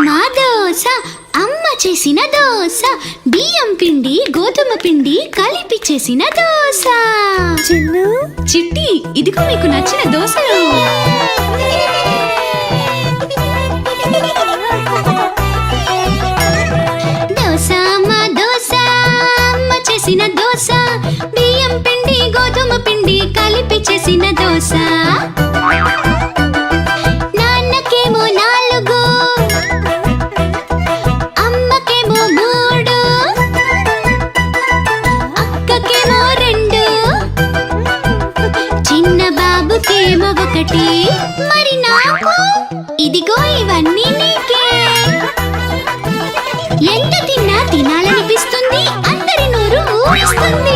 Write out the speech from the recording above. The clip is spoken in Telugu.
మా దోశ అమ్మ చేసిన దోశ బియ్యం పిండి గోధుమ పిండి కలిపి చేసిన దోశ. చిన్ను చిట్టి ఇదిగో మీకు నచ్చిన దోశలు. దోశ మా దోశ అమ్మ చేసిన దోశ బియ్యం పిండి గోధుమ పిండి కలిపి చేసిన దోశ. నాన్నకేమో 4 అమ్మకేమో 3 అక్కకేమో 2 చిన్న బాబుకేమో 1 మరి నాకు ఇదిగో ఇవన్నీ నీకే. ఎంత తిన్నా తినాలనిపిస్తుంది అందరి నోరు ఊరిస్తుంది.